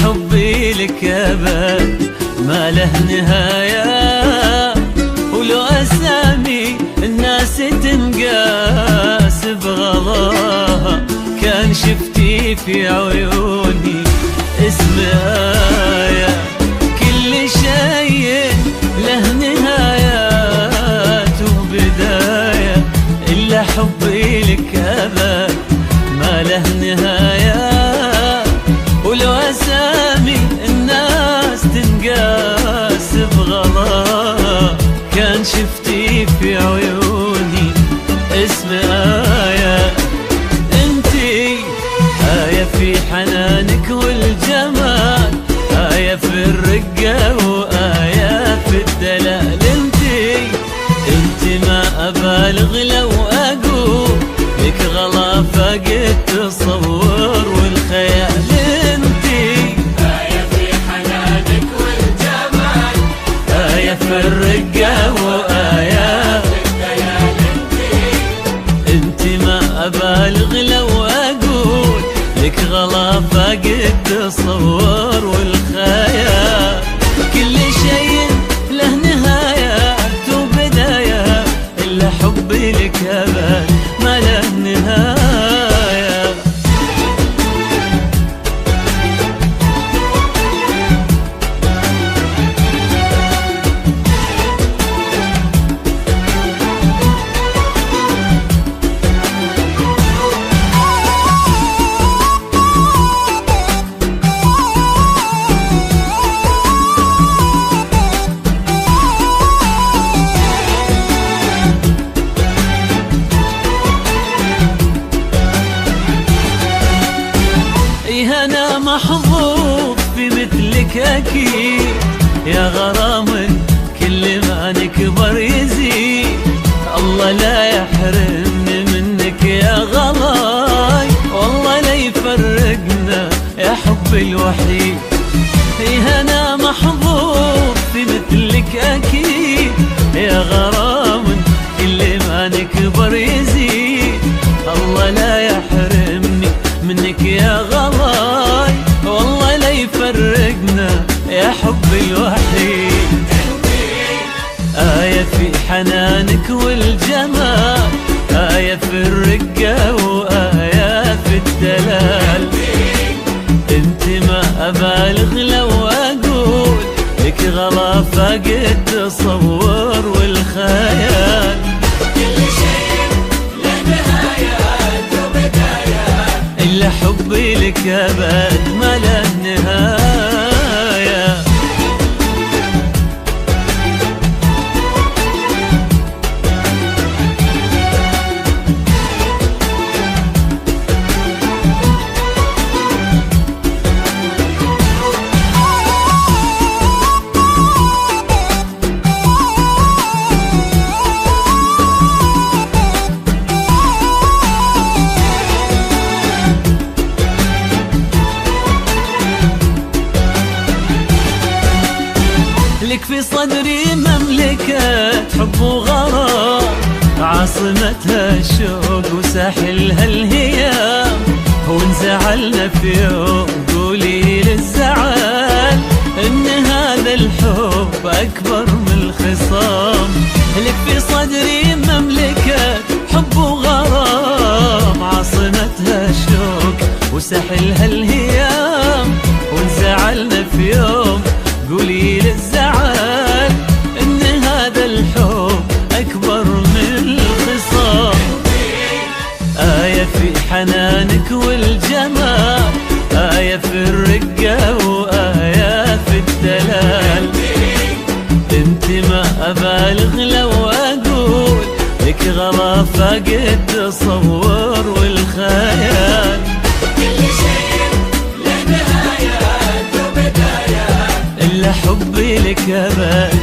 حبي لك أبد ما له نهاية، ولو أسامي الناس تنقاس بغلاها كان شفتي في عيوني اسم آية. كل شيء له نهايات وبداية إلا حبي لك أبد ما له نهاية، ولو أسامي الناس تنقاس بغلاها كان شفتي في عيوني اسم آية. انتي آية في حنانك والجمال، آية في الرقة وآية في الدلال. انتي ما أبالغ لو أقول لك غلا فاق التصور والخيال. في الرقة وآية انتي ما أبالغ لو أقول لك غلا فاق التصور والخيال. كل شيء له نهايات وبداية إلا حبي لك أبد ما له نهاية. أنا محظوظ في مثلك أكيد يا غرام، كل ما نكبر يزيد الله لا يحرمني منك يا غلاي، والله لا يفرقنا يا حبي الوحيد. أنا محظوظ في مثلك أكيد يا غرام، كل ما نكبر يزيد الله لا يحرمني منك يا غلاي، والله لا يفرقنا يا حبي الوحيد. آية في حنانك والجمال، آية في الرقة وآية في الدلال. انتي ما أبالغ لو أقول لك غلا فاق التصور والخيال. إلا حبي لك أبد ما له نهاية. لك في صدري مملكة حب وغرام، عاصمتها الشوق وساحلها الهيام. وانزعلنا في يوم قولي للزعل ان هذا الحب أكبر من الخصام. لك في صدري مملكة حب وغرام، عاصمتها الشوق وساحلها الهيام. وانزعلنا في يوم قولي للزعل ان هذا الحب أكبر من الخصام. آية في حنانك والجمال، آية في الرقة وآية في الدلال. انتي ما أبالغ لو أقول لك غلا فاق التصور والخيال. إلا حبي لك أبد